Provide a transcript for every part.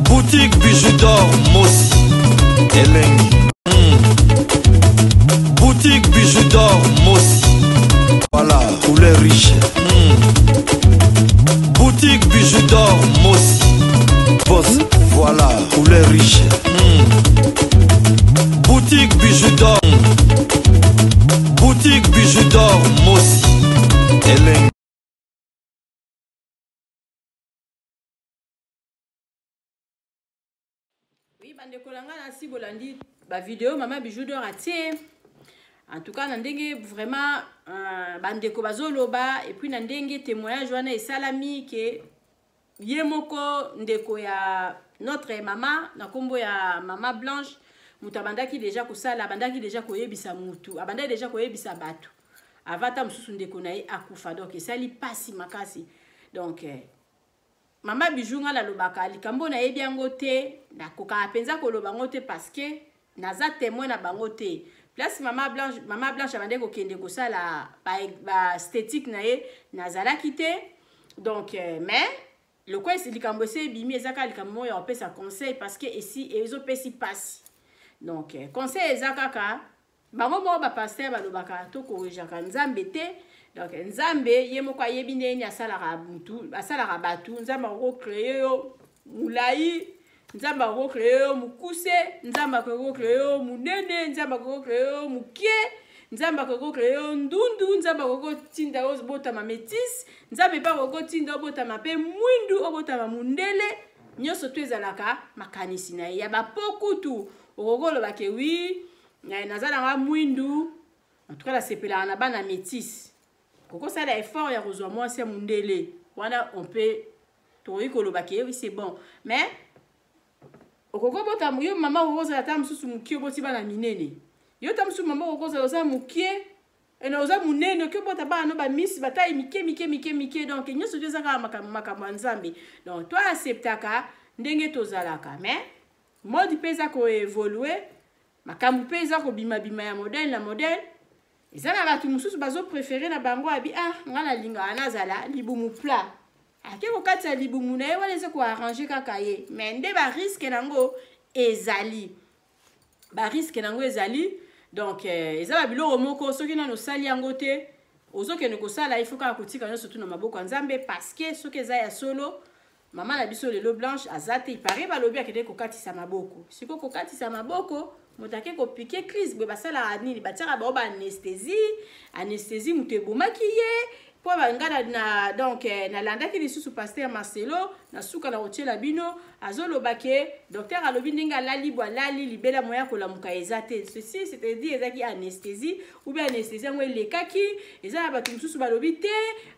Boutique bijoux d'or Mossi Elengi. Boutique bijoux d'or Mossi. Voilà, couleur riche. Boutique bijoux d'or Mossi. Boss, voilà, couleur riche. Boutique bijoux d'or. Boutique bijoux d'or Mossi Elengi. Oui, bande kolanga na si bolandi ba vidéo maman bijoux d'or atie. En tout cas, nandenge vraiment bande ko bazoloba et puis nandenge témoignage wana esalami ke yemoko ndeko ya notre maman na kombo ya Maman Blanche mutabandaki déjà kosala bandaki déjà koyebisa mutu abanda déjà koyebisa batu avata mususu ndeko na ye akufa donc esali pasi makasi donc Maman Bijou nga la lobaka likambo na yebi yango te na koka penza koloba ngo te parce que naza témoin na bango te place Maman Blanche abande ko kende ko sala ba esthétique na ye nazalaki te donc mais le quoi c'est likambo se bimi ezaka likambo ya opesa conseil parce que ici ezo pesi passe donc conseil ezaka ka bango mo ba pasteur ba lobaka to ko jaka nzambe te. Donc nzambe ye moko ayebi ndeni asalaka mutu asalaka batu nzambe ko créer yo mulai nzambe ko créer yo mukuse nzambe ko créer yo munene nzambe ko créer yo mukie nzambe ko créer yo ndundu nzambe ko tinda yo bota ma métis nzambe pa ko tinda bota ma pe mwindu obota ma mundele nyoso to ezalaka makanisi na ya ba pokutu okolo ba ke wi nazala nga mwindu en tout cas la sepela na bana métis. Koko ça l'effort ya kozwa moi c'est mundele wana on peut tori kolobake oui c'est bon mais okoko bota yo mama okoza la tam susu mukio boti bana minene yo tam susu mama okoza oza mukie ena oza munene ke bota bana no ba miss bataille mike donc nyoso teza ka makambo nzambe donc toi acceptaka ndenge tozalaka mais mode pesa ko évoluer makambo pesa ko bima ya modèle la modèle. Et ça na batu mususu bazo préférer na bango abi ngana linga anazala libumu plat. Ake ko katsa libumu na ye wala se ko arranger kaka ye. Mais nde ba risque nango ezali. Ba risque nango ezali. Donc ezala biloko moko soki na no sali yango te. Ozoke ne ko sala il faut ka kotika no surtout na maboko nzambe parce que soki eza ya solo maman na biso lelo Blanche azate il paraît ba lobi akede ko katisa maboko. Siko ko katisa maboko motake ko piquer crise be basala nini batira ba anesthésie mutebo makiye po bangana na donc na landa ki lisusu pasteur Marcelo na suka na otela bino azolobake docteur alobi ndinga lali libela moya ko lamuka ezate ceci c'est-à-dire ezaki anesthésie ou bien anesthésie ngo lekaki ezala batu mususu balobi te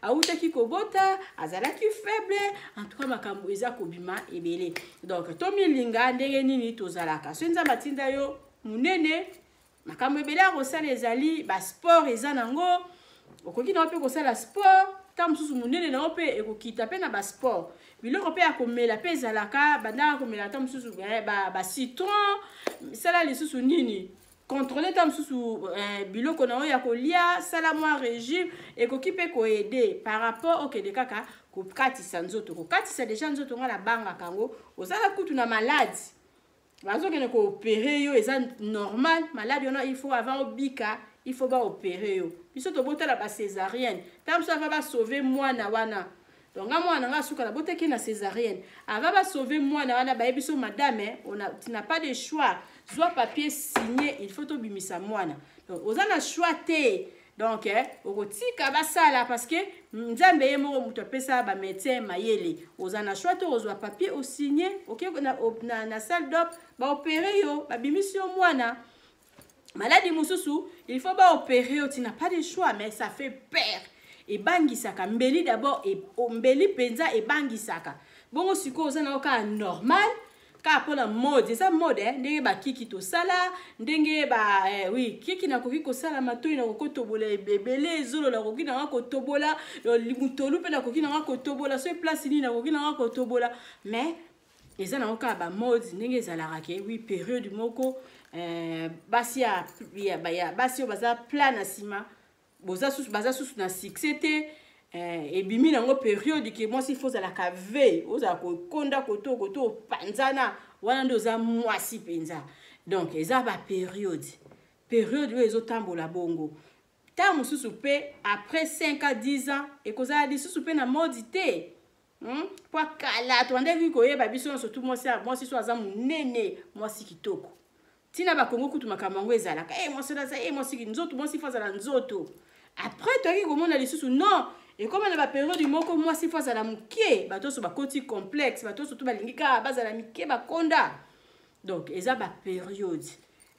autaki kobota azalaki faible en tout cas makambo ezako bima ebele donc tomi linga ndenge nini tozalaka so nza batinda yo munene makambo ebele akosala ezali ba sport eza nango okoki na pe kosala sport tam susu munene na pe ekokita pe na ba sport biloko pe akomela pe ezalaka banda akomela tam susu ba citron sala lisusu nini contrôler tam susu biloko na ya kolia sala moi régime ekoki pe ko aider par rapport au kede kaka ko katisa nzoto ko katisa déjà nzoto ngala banga kango osala kutu na maladie. Bazo kene ko opérer yo eza normal malade on il faut avant obika il faut ba opérer yo biso to bota la ba césarienne tam so va ba sauver mwana wana donc mwana nga suka la bote ki na césarienne ava ba sauver mwana wana ba biso madame tu n'as pas de choix soit papier signé il faut to bimisa mwana donc ozana choix te donc okotika basala parce que nzambe ye moko muto pesa ba médecin mayele ozana choix to ozwa papier au signé OK na salle d'op ba opérer yo ba bimisio mwana maladie mususu il faut ba opérer yo tu n'as pas de choix mais ça fait peur et bangisaka mbeli d'abord et mbeli penza et bangisaka bongo siko ozana oka normal ka pona mode eza mode ndenge ba kiki to sala ndenge ba oui kiki na koki ko sala matoi na kotobola ebele zolo la koki na kotobola limutolu pe na koki na kotobola so place ni na koki na kotobola mais eza na oka ba mode ndenge ezalaka ke oui période moko basi ya basi baza plan na sima baza susu na succès te et bimi nango période que moi si faut la cave oza ko konda koto panzana wana ndo za mwasi penza donc eza ba période où ezotambola bongo ta mususu pe après 5 à 10 ans et kozala lisusu pe na modi te po kala to ande vi koyeba biso surtout mwasi so aza munene mwasi kitoko tina ba kongo kutu makambo ezalaka mwasi na za mwasi nzoto mwasi fazala nzoto après toki komona lisusu non et comme na ba période moko mwasi fazala mukie bato so bakoti complexe bato so to balingika bazala mike bakonda donc eza ba période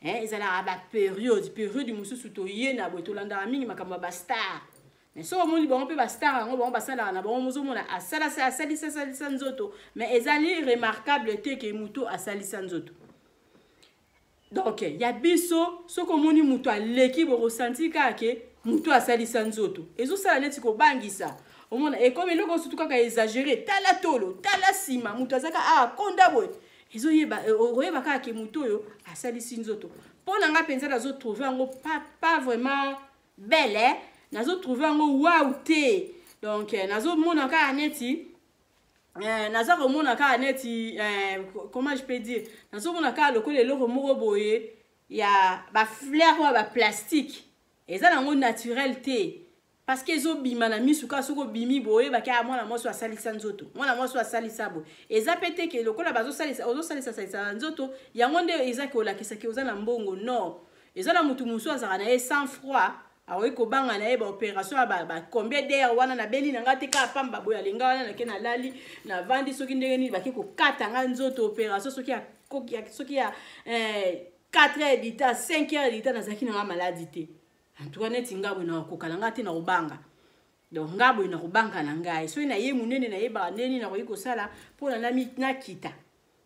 ezala ba période mususu to yena boto landa mingi makambo ba star mais so omoni bango pe ba star ngo bango basala na bango mozomona asalisa nzoto mais ezali remarquable te ke muto asalisa nzoto donc ya biso soko omoni muto aleki bo ressenti kake muto asalisa nzoto ezosala neti ko bangisa omona et comme eloko surtout kaka exagéré tala tolo tala sima muto azaka konda boy ezoyeba oyeba kaka muto yo asalisi nzoto pona nga penza nazo trouver ngo pas vraiment belle nazo trouver ngo wow te donc nazo mona ka neti nazo komona ka neti comment je peux dire nazo mona ka lokole loko moko boye ya ba fleur ou ba plastique eza nango naturel te parce que ezo bima na misuka soko bimi boye baka mwana moso asalisa nzoto mwana moso asalisa bo eza pete ke lokola bazo salisa nzoto yango nde eza ke olakisa ke oza na mbongo non eza na mutu musu azaka na ye sans froid awe ko banga na ye ba opération ba combien d'heures wana na beli na ngate ka pamba boya lenga wana na ke na lali na vandi soki ndenge ni baki ko kata nga nzoto opération soki ya 4 heures d'ita 5 heures d'ita na zaki na maladie te en tout cas neti ngabo na kokala ngate na ubanga donc ngabo ina kubanga na ngai so ina ye munene na ye ba neni na koyiko sala pour na nami na kita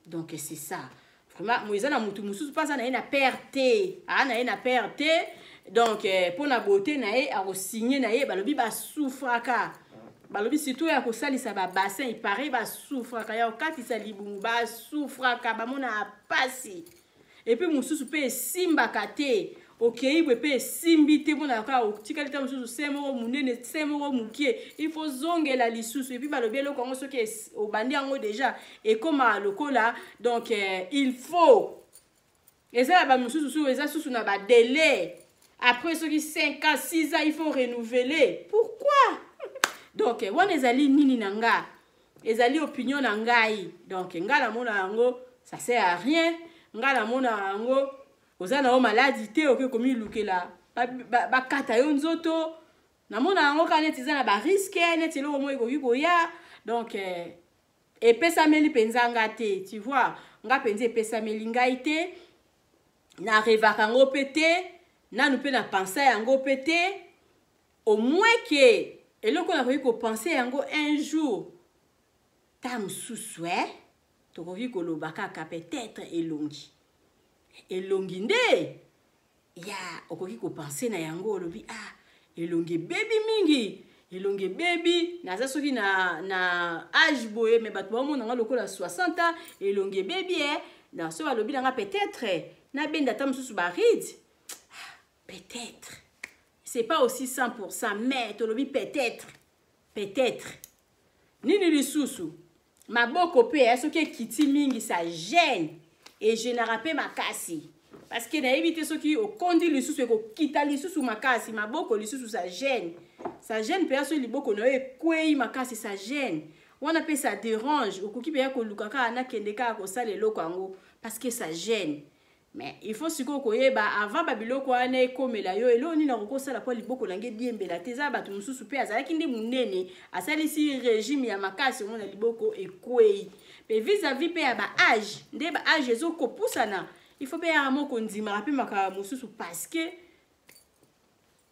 donc c'est ça vraiment moiza na mutu mususu pas na ina perte na ina perte donc pour na beauté na ye a signer na ye balobi ba souffraka balobi surtout ya ko salisa ba bassin il paraît ba souffraka ya okati sa libumu ba souffraka ba mona pasi et puis mususu pe simba kate okay pe simbi te mona ka otikali ta mususu semoro munene semoro mukie il faut zongela lisusu et puis balobi eloko ngo soki obandi yango déjà et comme lokola donc il faut et ça ba mususu eza susu na ba délai après soki 5 ans 6 ans il faut renouveler pourquoi donc wana ezali nini nanga ezali opinion na ngai donc ngala mona yango ça sert à rien ngala mona yango ozana o maladie te oke komi lukela ba kata yo nzoto na mona yango kaneti zana ba risque neti lo mo iko ya donc epesa meli penzanga te tu vois nga penze epesa meli ngai te na revaka ngo pete na nous pe na penser yango pete au moins que eloko na ko penser yango un jour tam suswe to ko ko lobaka ka peut-être elongi nde ya okoki ko penser na yango lobi elongi baby naza soki na âge boye mais bato ba mona lokola 60 ans elongi baby na so lobi nga peut-être na benda tam susu ba ride peut-être c'est pas aussi 100% mais to lobi peut-être nini lisusu maboko pe soki kiti mingi ça gêne et je na rappelle makasi parce que na éviter soki okondi lisusu ko kita lisusu makasi maboko lisusu ça gêne personne liboko na ekwei makasi ça gêne wana pe ça dérange okoki pe ko lukaka na kendeka ko sala eloko yango parce que ça gêne mais il faut siko koyeba avant babiloko wana ekomela yo eloni na kokosala po liboko nange diembela teza bato mususu pe azalaki ndi munene asalisi régime ya makasi mona liboko ekwei pe vis-à-vis pe ya ba âge nde ba âge ezo kopusana il faut pe ya moko ndima pe maka mususu parce que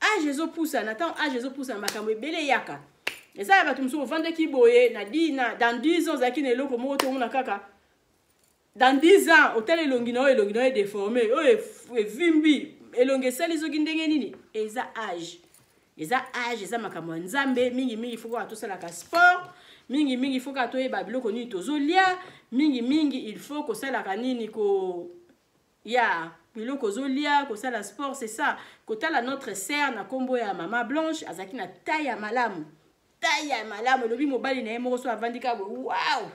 âge ezo pusana tant âge ezo pusana makambo ebele yaka eza bato mususu vande ki boye na dina dans 10 ans zaki na eloko moko to mona kaka dans 10 ans hôtel elongi na est déformé vimbi elongi sali zo kindenge nini eza âge eza makambo nzambe mingi faut ko atosala ka sport mingi faut ko toyeba biloko nini tozolia mingi il faut ko sala ka nini ko ya biloko zolia ko sala sport c'est ça ko tala notre sœur na kombo ya mama Blanche azaki na taille ya malamu taille ya malamu lobi mobali na ye moko so avandika bo wow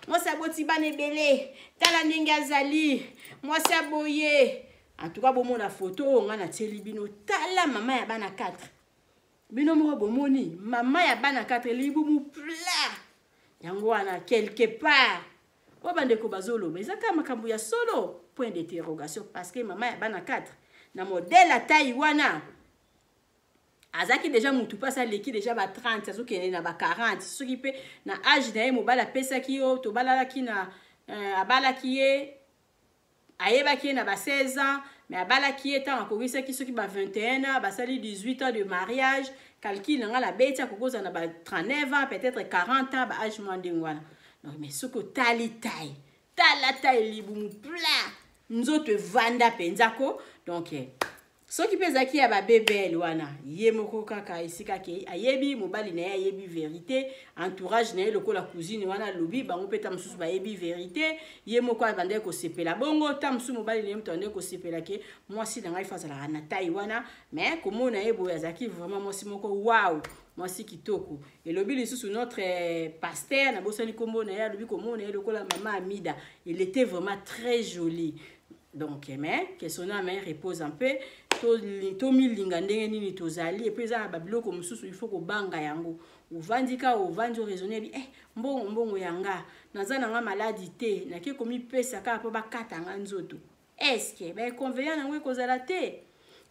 mwasi aboti bana ebele tala ndenge azali mwasi aboye en tout cas bomona photo oyo nga natieli bino tala mama ya bana 4 bino moko bomoni mama ya bana 4 libumu pla yango wana quelque part o bandeko bazoloba eza kaka makambo ya solo point d'interrogation parce que mama ya bana 4 na modèle ataille wana azaki déjà mutu pasa leki déjà ba 30 azokende na ba 40 soki pe na âge na ye mobala pesaki yo to balalaki na abalaki ye ayebaki ye na ba 16 ans mais abalaki ye ntango akogisaki soki ba 21 ans basali 18 ans de mariage calcul nga la beti akokoza na ba 39 ans peut-être 40 ans ba âge moins ndenge wana donc mais soki otali taille tala taille libumu pla nzoto evanda penzako donc soki pe ezaki ya babebele wana ye moko kaka esika ke ayebi mobali na ye ayebi vérité entourage na ye lokola cousine wana lobi bango pe ta mosusu bayebi vérité ye moko abandaki kosepela bongo ta mosusu mobali na ye moto andaki kosepela ke mwasi na ngai fa azalaka na taille wana mais komona ye boye azalaki vraiment mwasi moko wow mwasi kitoko elobi lisusu notre pasteur na bosani kombo na ye alobi komona ye lokola mama Amida il était vraiment très joli. Donc, mais que son âme repose un peu, to milinga ndenge nini tozali et puis ça babilo comme sous il faut ko banga yango uvandika uvanjo raisonner mbongo yanga nazana nga maladie na ke komi pesa ka po bakata nga nzoto est-ce que ba convenient nango kozala te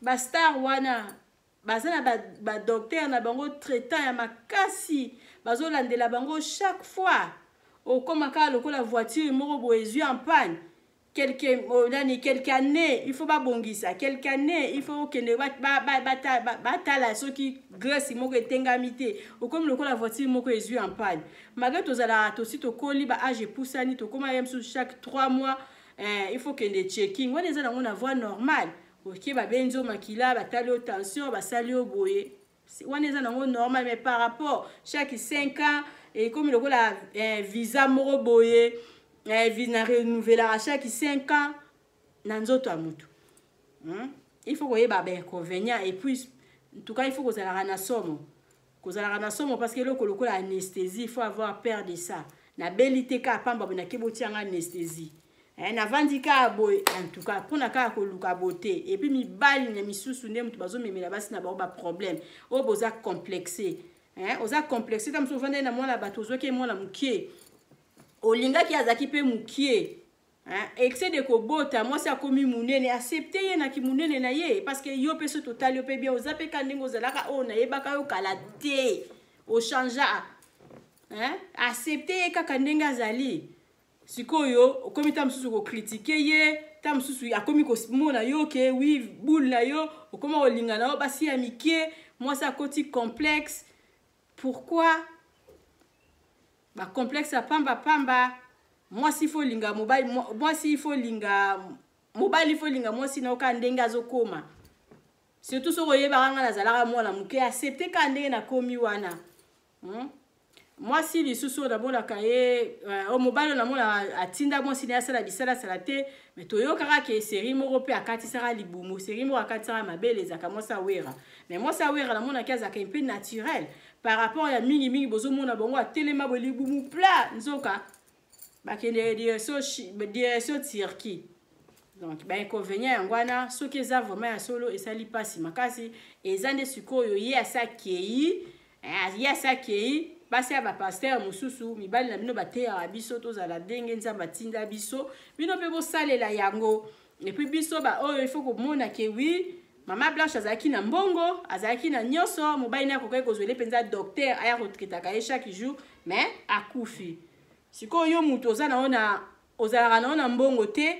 ba star wana bazana ba docteur na bango traitant ya makasi bazolandela bango chaque fois au comme ka lokola voiture moko boezui en panne quelques années il faut pas bongisa quelques années il faut que ne batala ceux qui grâce moko etengamite ou comme le la voiture moko ezui en panne malgré tous ala to si to koli ba age poussani to comme même chaque 3 mois il faut que ne checking on eza na voie normale OK ba benzo makila ba tali tension ba sali oboye on eza na normal mais par rapport chaque 5 ans et comme le la visa moko boye vina renouveler à chaque 5 ans nanzoto amutu il faut que ba inconvénient et puis en tout cas il faut que ça na somo parce que loko la anesthésie il faut avoir peur de ça na belité ka pamba na keboti anga anesthésie na vandika boy en tout cas pour na ka ko luka beauté et puis mi bali na misusu ne mutu bazo memela basi na ba problème o boza complexé oza complexé tam so vande na mwana bato zo ke mwana mukie olinga ki azaki pe mukie excès de kobota moi ça komi munene accepter ye na ki munene na ye parce que yo pe so total yo pe bien ozape ka ndingo zalaka o na yebaka yo kala te o changea accepter ye kaka ndenge azali sikoyo okomi ta msusu ko critiquer ye ta msusu akomi ko mona yo ke oui boule na yo okoma olinga na yo basi ya mikie moi ça koti complexe pourquoi ba complexe à pamba moi s'il faut linga mobile moi s'il faut linga mobile il faut linga moi sinon ka ndenga zokoma surtout so roye baranga na zalaka mwana muke accepter ka ndenge na komi wana moi si les sous d'abord la kaye au mobile na mona atinda moi si na sala bisala salate mais toyo kaka ke série moko pe akati sara libumu série moko akati sara mabele zaka moi ça wera mais moi ça wera na mona kaza ka un peu naturel par rapport à mingi bozo mona bongo a telema bolibumu pla nzoka ba kende direction tirki donc ba inconvénient ngwana soki eza vraiment ya solo esali pasi makasi ezande sikoyo ye asakei basi ya ba pasteur mususu mibali na bino bateya biso tozala ndenge nzamba tinda biso bino pe bo salela yango et puis biso ba oyo il faut ko mona ke oui mama Blanche azaki na mbongo azaki na nyoso mobali na kokai kozwele penza docteur aya retraitaka ye chaque jour mais akufi sikoyo mutu ozana ona ozala na ona mbongo te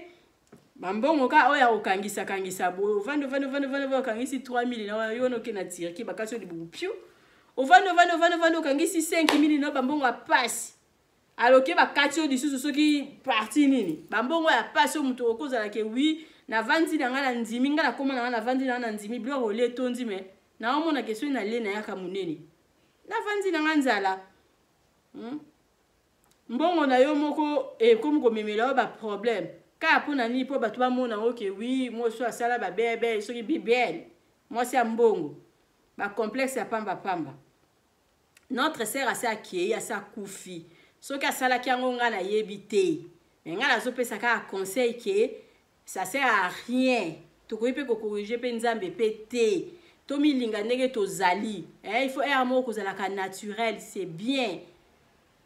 bambongo ka oya okangisa bo vando okangisi 3000 na yo no ke na tirki bakaso libubu piu ovando kangisi 5000 na bambongo a passe aloke bakati lisusu soki parti nini bambongo ya passe mutu okozala ke oui na vandi na ngala ndimi ngala koma na ngala vandi na ndimi blo ole tondi me na omona question na le na yaka munene na vandi na nganzala mbongo na yo moko comme ko memela ba problème ka pona ni po batu ba mona oke oui moi so asala ba bebe soki bibel moi c'est mbongo ba complexe ya pamba notre sœur asa akei asa kufi soki asalaki yango nga nayebi te mais nga nazopesaka a conseil ke ça sert à rien tokoki mpe kokorige mpe nzambe mpe te tomilinga ndenge tozali il faut ere moko kozalaka naturel c'est bien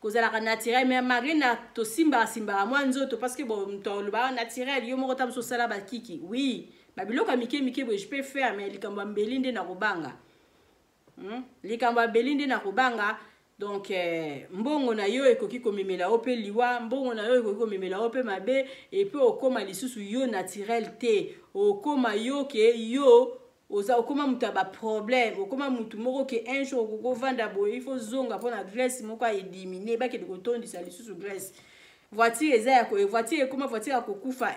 kozalaka naturel mais malgré na tosimbaka mwa nzoto parce que bon tolobaka naturel yo moko ta moso osala bakiki oui babiloko ya mike boye je peux faire mais likambo ya mbeli nde nakobanga likambo ya mbeli nde nakobanga donc mbongo na yo ekoki komemela yo mpe liwa mbongo na yo ekoki komemela yo mpe mabe epuis okoma lisusu yo naturel te okoma yo ke yo oza okoma mutu ya baproblème okoma mutu moko ke un jour okovanda boye il faut zonga mpona graisse moko aedimine bakende kotondisa lisusu graisse voiture eza ya voiture ekoma voiture ya kokufa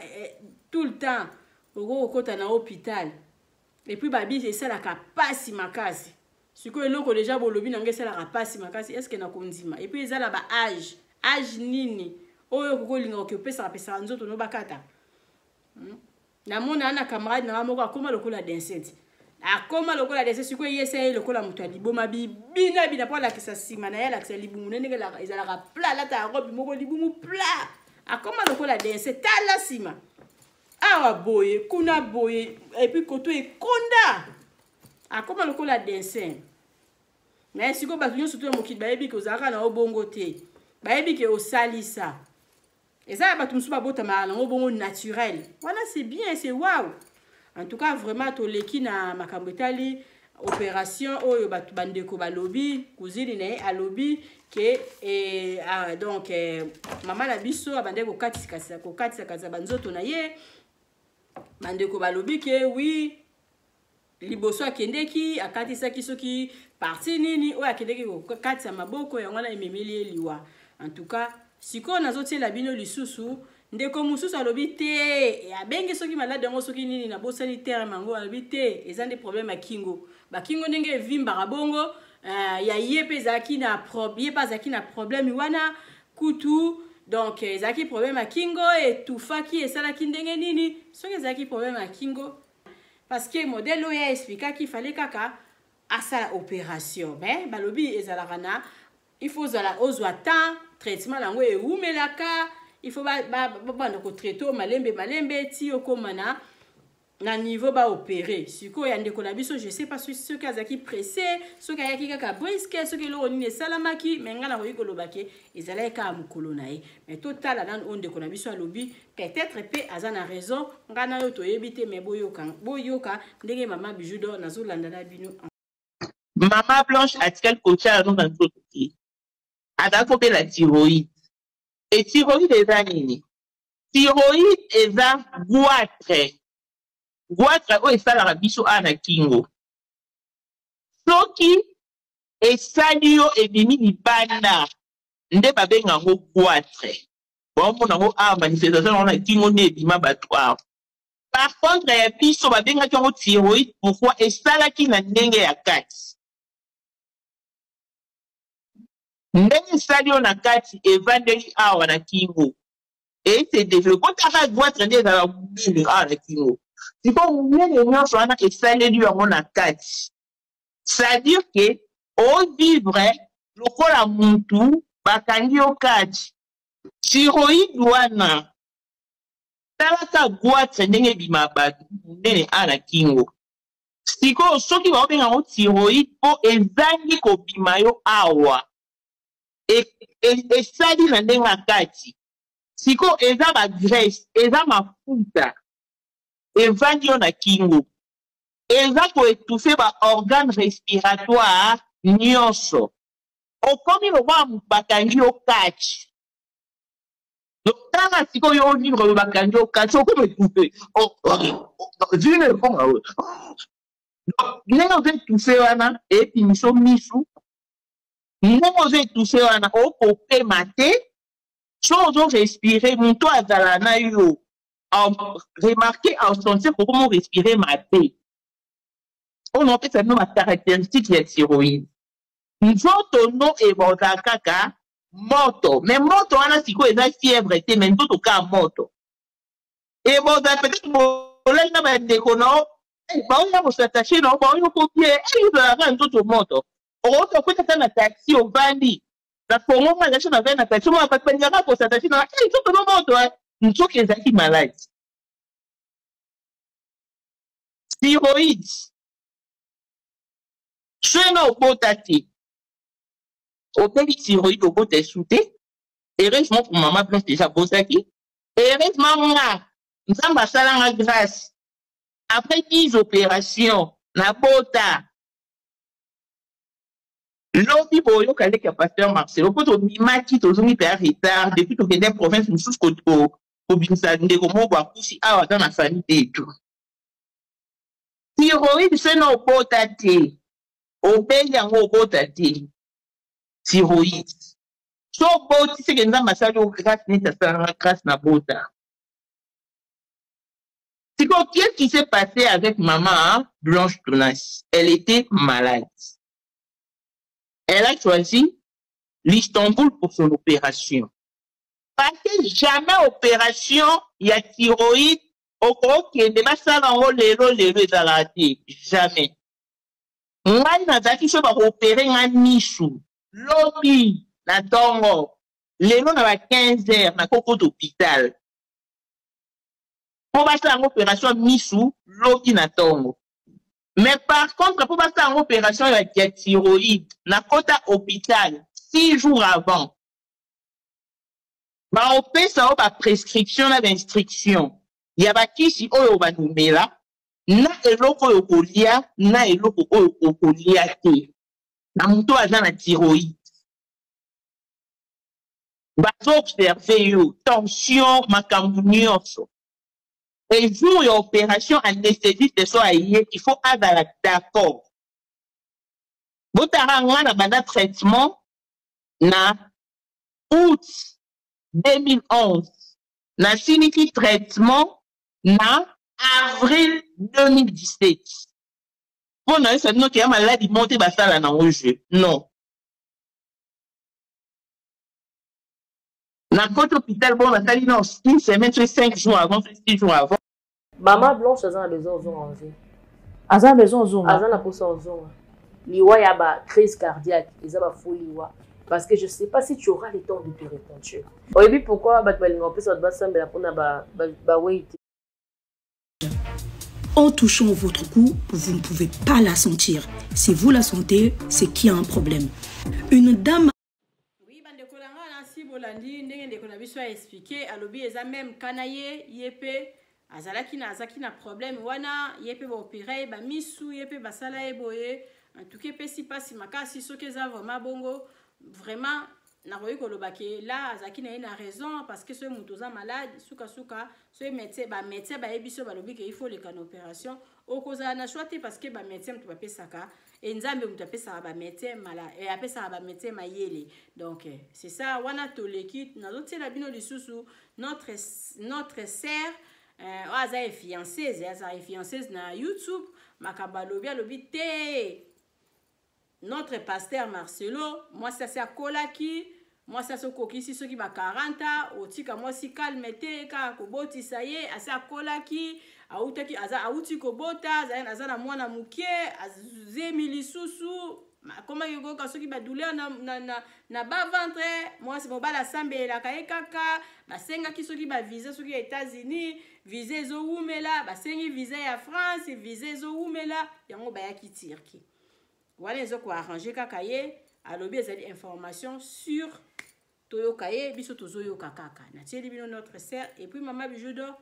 tout le temps okokota na hôpital epuis babisi esalaka pasi makasi sikoyo eloko deja bolobi nange esalaka pasi makasi eske nakondima epuis ezala ba age nini oyo okokolinga okopesaka nzoto no bakata namona ana camarade na moko akoma lokola dansete akoma lokola dansete sikoyo yesa ye lokola mutu ya liboma bina mpo alakisa nsima na ye alakisa libumu ndenge ezalaka pla alata robe moko libumu pla akoma lokola dansete tala nsima awa boye kuna boye epuis koto ekonda akoma lokola dansete mais sikoyo bato nyonso to ya mokili bayebi ke ozalaka na obongo te bayebi ke osalisa eza bato mosusu babotamaka nango bongo naturel wana c'est bien c'est wow en tout cas vraiment toleki na makambo etali opération oyo bato bandeko balobi cousine na ye alobi ke donc mama na biso abandeki kokatisaka banzoto na ye bandeko balobi ke oui liboso akendeki akatisaki soki parti nini oyo akendeki kokatisa maboko yango wana ememeli ye liwa en tout cas sikoyo nazotiela bino lisusu ndeko mosusu alobi te abengi soki malade yango soki nini nabosani terme yango alobi te eza nde problème ya kingo bakingo ndenge evimbaka bongo ya ye mpe ezalaki na problème wana kutu donc ezalaki problème ya kingo etufaki esalaki ndenge nini soki ezalaki problème ya kingo parce que modèle oyo expliquaki ifale kaka asala opération mais balobi ezalaka na il faut ozwa temps traitement yango eumelaka il faut banda kotraite malembe ti okoma na niveau baopéré sikoyo ya ndeko na biso je sais pas soki azalaki pressé soki ayaki kaka briske soki eloko nini esalamaki me ngai nakoki koloba ke ezalaki kaka mokolo na ye mais totala nanu oyo ndeko na biso alobi peut-être mpe aza na raison ngai na yo toyebi te mais boyoka ndenge mama bijudo nazolanda na bino mama Blanche atikali kotia yango na nzoto te azalaki kopela thyroïde et thyroïde eza nini thyroïde eza goitre oyo esalaka biso awa na kingo soki esali yo ebimi libanda nde babenga yango goitre baomona yango awa manifestation yango na kingo nde ebima bato awa par contre ya biso babengaki yango thyroïde pourquoi esalaki na ndenge ya kati ndenge esali yo na kati evandeli awa na kingo ese développe kaka goitre nde ezalaka munene awa na kingo siko munene nyonso wana esaleli yango na kati c'est-à-dire ke ovivre lokola mutu bakangi yo kati thyroïde wana talaka goitre ndenge ebima bato munene awa na kingo sikoyo soki baobenga yango thyroïde mpo ezangi kobima yo awa esali na ndenge ya kati sikoyo eza bagraisse eza mafuta evandi yo na kingo eza koetufe baorgane respiratoire nyonso okomi lokola bakangi yo kati tala sikoyo ovivre oyo bakangi yo kati okomi etufe vine ekoma ndenge ozo etufe wana epimiso misu ndenge ozo etufe wana okopema te so ozo respire moto azala na yo remarquer en sentir comment respirer maté on en fait ça ma caractéristique ya thyroïde nzoto no ebonza kaka moto mais moto wana sikoyo eza fièvre te mais nzoto ka moto ebonza peut-être bolai na bandeko no baoya kosattache no baoya kopie ezalaka nzoto moto oto kweta na taxi ovandi na kongo mwana na vena taxi mo pa pendanga ko sa taxi na to ko moto nzoki ezaki malade thyroïde soena obota te obeli thyroïde obota esute heureusement pour maman Blanche déjà bosaki heureusement nga nzambe asalanga grâce après 10 opérations na bota lobi boyoka leki ya pasteur Marcelo po tobimaki tozongi mpe ya retard depuis tokende province mosusu kobimisa ndeko moko akusi awa aza na famille etu thyroïde soena obota te obeli yango obota te thyroïde so oboti seke nzambe asali o grâce neti asalanga grâce na bota. Qu'est-ce qui s'est passé avec maman Blanche Tonas? Elle était malade. Elle a choisi l'Istanbul pour son opération. Parce que jamais opération, il y a thyroïde, au gros qui est de la raté. Jamais. Moi, je vais opérer un nichou. Lobby, na tongo. Lelo na 15 heures, na koko d'hôpital. Pour passer en opération nichou, lobby na tongo. Mais par contre, pour passer en opération avec la thyroïde, na kota hôpital, 6 jours avant, on fait ça par prescription, la instruction. Il y a pas qui si on va nous mettre là, na eloko yokolia, na eloko yokolia te. Na muto aza na thyroïde. Bazo observer yo, tension, makambu nyonso. Et jour et opération anesthésiste soit il faut avoir d'accord. Vous avez un traitement na août 2011. Na signifié traitement na avril 2017. Pour nous, c'est nous qui avons maladie montée basala na jeu. Non. Na côté hôpital, bon, on a dit non, une semaine, 5 jours avant, 6 jours avant. Maman Blanche, elle a besoin de en vie. Elle a besoin de elle a besoin de liwa, il y a une crise cardiaque, il y a une folie. Parce que je ne sais pas si tu auras le temps de te répondre. Et puis pourquoi en touchant votre cou, vous ne pouvez pas la sentir. Si vous la sentez, c'est qu'il y a un problème. Une dame... Oui, si Bolandi, ndenge ko na biso expliquer alobi eza même kanaye yepe azalaki na problème wana yepe ba opérer ba misu yepe basala eboye en tout cas pesi pasi makasi soki eza vraiment bongo vraiment na koyi kolobaki là azaki na raison parce que ce mutoza malade suka ce médecin ba yebiso balobi que il faut les can opération okoza na choite parce que ba médecin tu ba pesaka et nzambe mutu apesaka ba médecin malade et apesaka ba médecin mayele donc c'est ça wana toleki nazotiela bino lisusu notre sœur aza fiancée na YouTube makabalobi alobi te notre pasteur Marcelo moi ça c'est akolaki moi ça se kokisi soki ba 40 ans otika moi si calme te ka koboti ça y est asa akolaki autaki auti kobota aza na mwana mukie azemi lisusu comment yoko kasoki ba douleur na ba ventre moi c'est mobala sambela kaka basenga kisoki ba visa soki ya États-Unis visa zo umela basengi visa ya France visa zo umela yango ba ya kitirki voilà les ko arranger kaka ye alobi ezali information sur toyoka ye biso tozoyoka kaka na tieli bino notre sœur et puis maman Bijou d'Or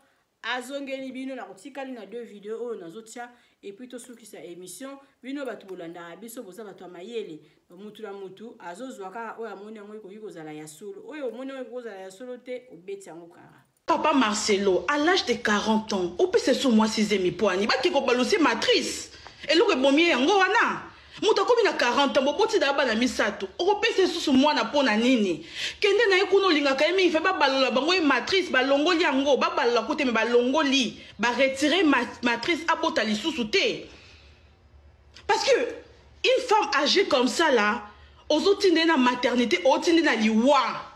azongeli bino na kotikali na 2 vidéos oyo nazotia et puis tosukisa émission bino batu bolanda biso boza batu mayele mutu na mutu azozwaka oyo amoni yango ekoki kozala ya solo oyo omoni yango kozala ya solo te obeti yango kara. Papa Marcelo, à l'âge de 40 ans, au plus sur moi 6e poani, ba ki ko balosé matrice. Et lo ke bomier yango wana. Muta komi na 40 ans, boboti da bana misato. O pese susu mwana pona nini. Kende na ekuno linga ka emi fe ba balola bango e matrice ba longoli yango, ba balola kote me ba longoli, ba retirer matrice abota lisusu te. Parce que une femme âgée comme ça là, ozotinde na maternité, otinde na liwa.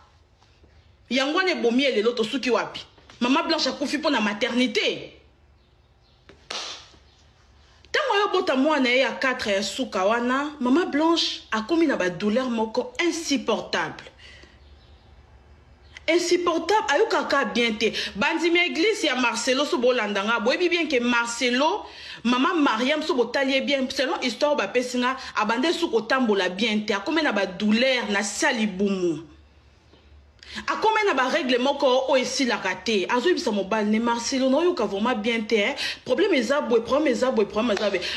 Yango ne bomier le loto suki wapi. Maman Blanche a confié pour la maternité. Tant Tango yo bota mwana ya 4 ya suka wana, Maman Blanche a commis na ba douleur moko insupportable. Insupportable, ayo kaka bien te. Bandimi église ya Marcelo so bolandanga, boyebi bien que Marcelo, Maman Mariam so botalie bien, selon histoire ba pesinga, abande sou kotambola bien te, a commis na ba douleur na salibumu. A combien na ba règlement ko o ici la raté azo bisa mobile ne Marcelo no yo ka vraiment bien te problème ezabwe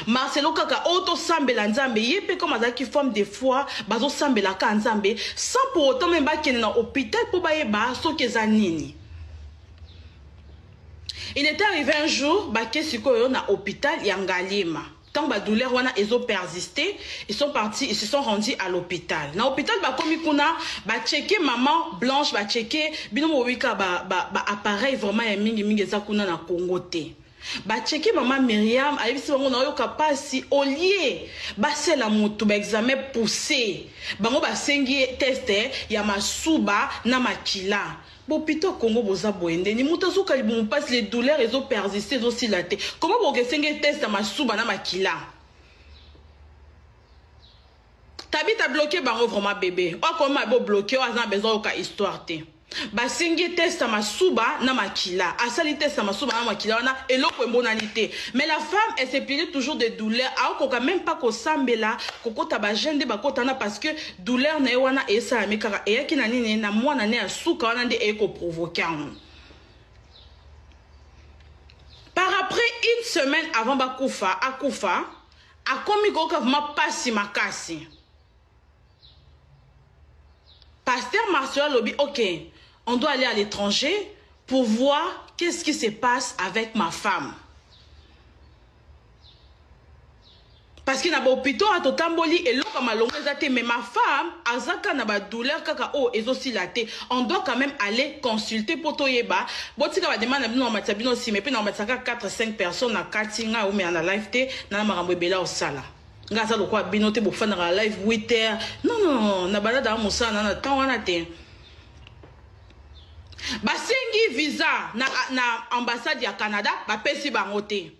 Marcelo kaka auto sambela nzambe yepe comme azaki forme de foi bazo sambela ka nzambe sans pour autant même ba kene na hôpital pour ba yeba so kezanini. Il était arrivé un jour ba kesiko yo na hôpital ya Ngalima. Tant que la douleur wana ils ont persisté, ils sont partis, ils se sont rendus à l'hôpital. Dans l'hôpital, ba komi kuna, ba checker Maman Blanche, ba checker bino wika ba appareil vraiment ya mingi za kuna na Congo te. Ba checker Maman Myriam, ayi si bango na yo kapasi au lieu ba c'est la moto ba examen poussé. Bango ba sengi test ya masuba na makila. Bopito Congo boza boende ni muta zuka libumu passe les douleurs et ont persisté aussi la tête. Comment vous gesenge test à ma souba na makila? Tabi ta bloqué bango vraiment bébé. O comment bo bloqué o azan besoin ka histoire te. Ba sengi test à ma souba na makila. Asali test à ma souba na makila na eloko mbonanité. Mais la femme elle se plaignait toujours de douleurs. A ko même pas ko sambela koko taba jende ba kotana parce que douleur na wana esa amikaka e yaki na nini na mwana ne asuka wana nde e ko provoquer. Par après une semaine avant bakufa akufa akomi ko ka vraiment pasi makasi. Pasteur Marcel Lobi, ok, on doit aller à l'étranger pour voir qu'est-ce qui se passe avec ma femme. Parce qu'il y a des hôpitaux à Totamboli et l'eau comme à l'ongezate, mais ma femme, azaka na ba douleur kaka o ezosi laté. On doit quand même aller consulter pour toyeba. Botika ba demande na matabino aussi, mais puis na mataka 4-5 personnes na katinga ou mais na live té na marambo bela au sala. Ngaza lokwa binote bo fana na live 8h. Non, na balada musa na temps wana té. Basengi visa na ambassade ya Canada, ba pesi bango té.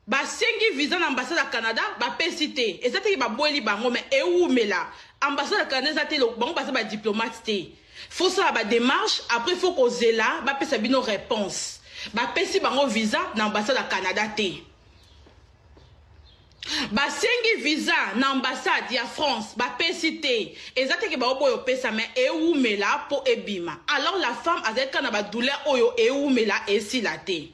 Basengi visa na ambassade ya Canada, ba pesi té. Et ça té ba boeli bango mais e où mais là. Ambassade ya Canada té lo bango pasa ba diplomate té. Faut ça ba démarche, après faut causer là, ba pesa bino réponse. Ba pesi bango visa na ambassade ya Canada té. Basengi visa na ambassade ya France ba pesité ezate ke ba oboyo pesa mais e umela po ebima alors la femme avec kana ba douleur oyo e umela esilate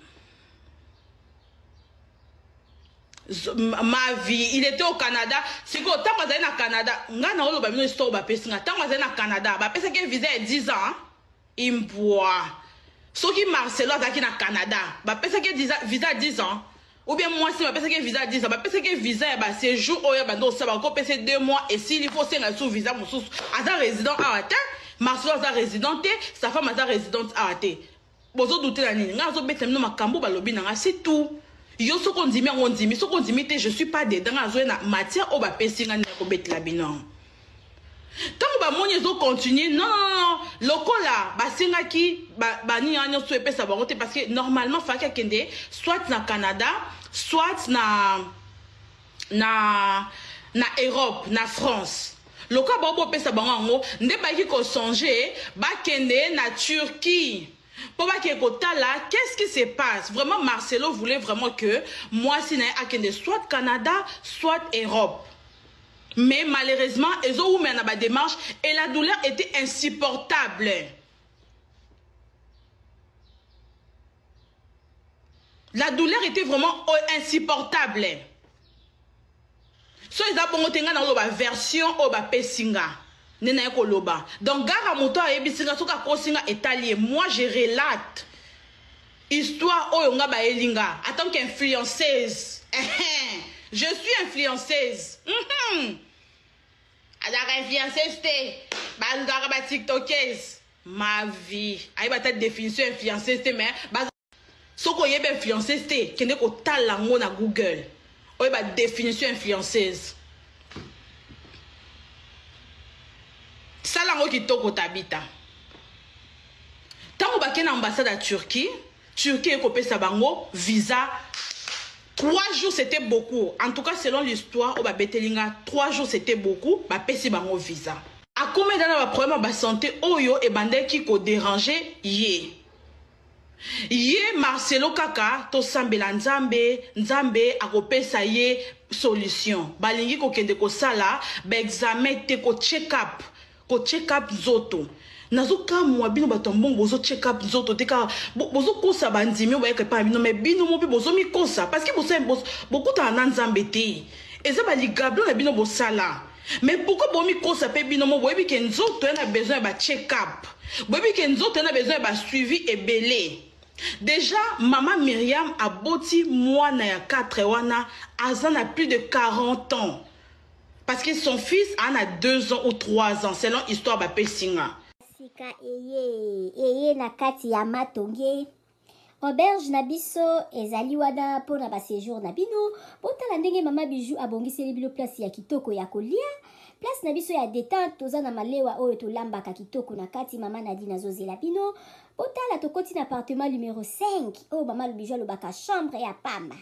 ma vie il était au Canada siko tango azali na Canada nga na olo ba bino histoire ba pesinga tango azali na Canada ba pesa ke visa e 10 ans impoa soki Marcelo azaki na Canada ba pesa ke visa 10 ans. Ou bien moi si ma personne qui visa 10 ans, ma personne qui visa ba séjour oya ba ndo ça ba ko passer 2 mois et s'il faut c'est un sous visa mususu ada résident à terre, Marcelo a résidente, sa femme a résidente à terre. Bozo douter la nini, nga zo betemno makambo ba lobi nga c'est tout. Yo so kon dimi on dimi, so kon dimi te je suis pas dedans nga na matière o ba pesinga na ko bet la binon. Tant ba moni zo continue non lokola ba singa ki ba ni anyo so epesa ba ngote parce que normalement fa ka kende soit na Canada soit na Europe na France lokola ba bo pesa ba ngo nde ba ki ko songer ba kende na Turquie pour ba ki ko tala qu'est-ce qui se passe vraiment. Marcelo voulait vraiment que moi si na akende soit Canada soit Europe. Mais malheureusement, ils ont eu une démarche et la douleur était insupportable. La douleur était vraiment insupportable. So ils ont bongotenga dans la version oba pesinga. Nena ko loba. Donc gara moto a ebisinga soka kosinga étalé. Moi je relate histoire oyonga ba elinga en tant qu'influenceuse. Je suis influenceuse. Alors influenceuse ba tiktokeuse. Ma vie. Aïe ba tête définition influenceuse mais soko yebe influenceuse kende ko talango na Google. Oye ba définition influenceuse. Salango kitoko tabita. Tant ba ken ambassade à Turquie, Turquie ekopesa bango visa. 3 jours c'était beaucoup. En tout cas selon l'histoire, au Betelinga 3 jours c'était beaucoup. Ba pesi bango visa. A combien d'années ba problème ba santé oyo e bandeki ko déranger ye. Ye Marcelo Kaka to sambela nzambe akopesa ye solution. Balingi ko kende ko sala ba examen te ko check up nzoto. Nazoka mwa bino batombongo bozo check up nzoto te ka bozo kosa bandimi ba yekepa bino me bino mo pe bozo mi kosa parce que beaucoup ta nzambe te. Eza ba ligablo na bino bosala. Mais pourquoi bomi kosa pe bino mo boyebi ke nzoto na besoin ba check up. Boyebi ke nzoto na besoin ba suivi et belé. Déjà, maman Myriam a boti mwana ya 4 wana, Azan a plus de 40 ans. Parce que son fils en a 2 ans ou 3 ans, selon l'histoire de Pessinga. Sika eye na kati ya matonge. Auberge na biso ezali wana pona ba séjour na bino. Botala ndenge mama Bijou abongiseli bilo place ya kitoko ya kolia. Place na biso ya détente toza na malewa oyo tolambaka kitoko na kati mama Nadine azozela bino. Botala tokoti na appartement numéro 5. Oh mama Bijou alobaka chambre ya pamba.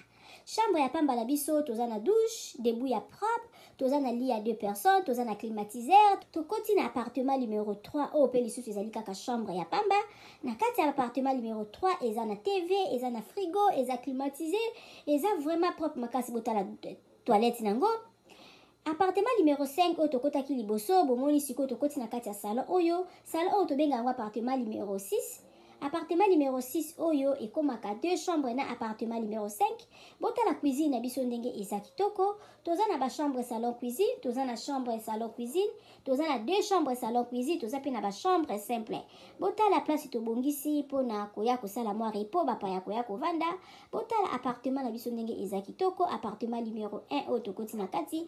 Chambre ya pamba na biso toza na douche, debout ya propre, toza na lit à 2 personnes, toza na climatiseur, tokoti na appartement numéro 3. Oh pe lisusu ezali kaka chambre ya pamba. Na kati ya appartement numéro 3 eza na TV, eza na frigo, eza climatisé, eza vraiment propre makasi botala toilette nango. Appartement numéro 5 oyo tokotaki liboso bomoni siko tokoti na kati ya salon oyo tobenga yango appartement numéro 6. Appartement numéro 6 oyo ekomaka 2 chambres na appartement numéro 5. Botala cuisine na biso ndenge eza kitoko. Toza na ba chambre salon cuisine, toza na chambre salon cuisine, toza na 2 chambres salon cuisine, toza pe na ba chambre simple. Botala place tobongisi pona koya kosala mwa repo bapa ya koya kovanda. Botala appartement na biso ndenge eza kitoko. Appartement numéro 1 oyo tokoti na kati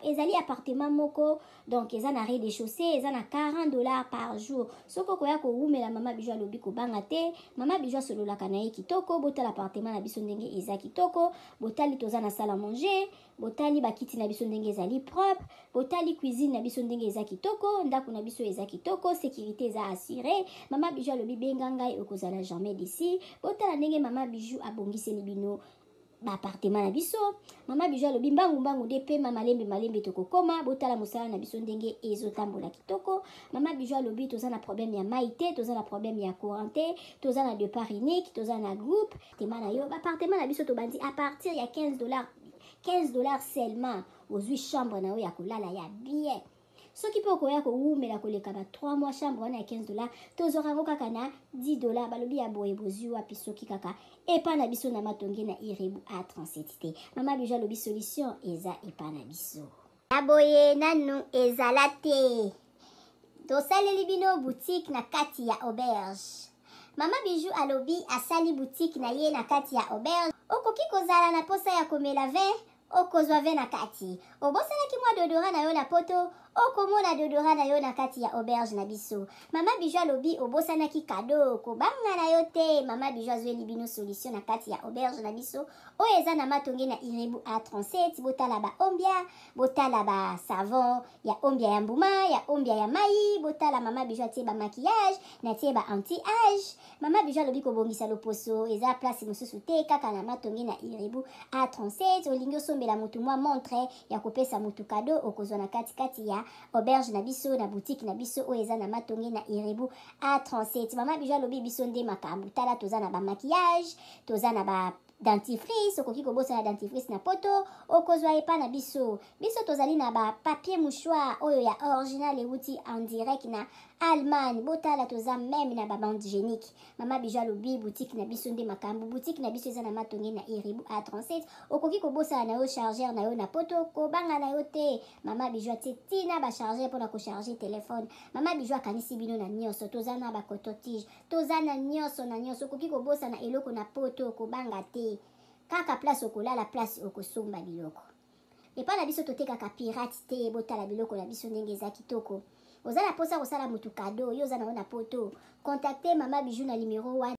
ezali appartement moko, donc eza na rez-de-chaussée, eza na $40 par jour. Soko koya ko wumela mama Bijou alobi ko banga te, mama Bijou sololaka na ye kitoko. Botala appartement na biso ndenge eza kitoko. Botali toza na salle à manger, botali bakiti na biso ndenge ezali propre, botali cuisine na biso ndenge eza kitoko, ndako na biso eza kitoko, sécurité eza assurée. Mama Bijou alobi benga ngai okozala jamais d'ici. Botala ndenge mama Bijou abongiseli bino ba appartement na biso. Mama Bijou alobi mbangu de pe malembe tokokoma. Botala mosala na biso ndenge ezotambola kitoko. Mama Bijou alobi toza na problème ya maïté, toza na problème ya courant te, toza na départ unique, toza na groupe. Appartement na yo, ba appartement na biso tobandi à partir ya $15 seulement. Ozwi chambre na yo ya kolala ya bien. Soki pe okoya ko wumela koleka ba 3 mois chambre wana ya $15, tozora ngo kaka na $10. Balobi ya boye bozwi wapi soki kaka epa na biso na matonge na Irebu A37 te. Mama Bijou alobi solution eza epa na biso. Aboye nanu ezala te. Tosaleli bino boutique na kati ya auberge. Mama Bijou alobi asali boutique na ye na kati ya auberge. Okoki kozala na posa ya komela vin, okozwa vin na kati. Obosalaki mwa deodorant na yo na poto, okomona deodorant na yo na kati ya auberge na biso. Mama Bijou alobi obosanaki kado kobanga na yo te. Mama Bijou azweli bino solution na kati ya auberge na biso oyo eza na matonge na Irebu A37. Botala ba ombia, botala ba savon ya ombia ya mbuma, ya ombia ya mai. Botala mama Bijou atie ba maquillage na tie ba anti-age. Mama Bijou alobi kobongisa loposo eza place mosusu te kaka na matonge na Irebu A37. Olingi osombela mutu mwa montre ya kopesa mutu kado okozwa na kati ya auberge na biso na boutique na biso oyo eza na matonge na Irebu A37. Mama Bijou alobi biso nde makambo. Tala toza na ba maquillage, toza na ba dentifrice, okoki kobosa na dentifrice na poto okozwa epa na biso. Biso tozali na ba papier mouchoir oyo ya original euti en direct na Allemagne. Botala toza même na ba bande hygiénique. Mama Bijou alobi boutique na biso nde makambo. Boutique na biso eza na matonge na Irebu A37. Okoki kobosa na yo chargeur na yo na poto kobanga na yo te. Mama Bijou atie tina ba chargeur pona ko charger téléphone. Mama Bijou akanisi bino na nyonso. Toza na ba coton-tige, toza na nyonso na nyonso. Okoki kobosa na eloko na poto kobanga te. Kaka place okolala, place okosomba biloko. Epa na biso totekaka pirate te. Botala biloko na biso ndenge eza kitoko. Ozala posa kosala mutu kado, yo ozana na poto. Contactez Mama Bijou na numéro wana.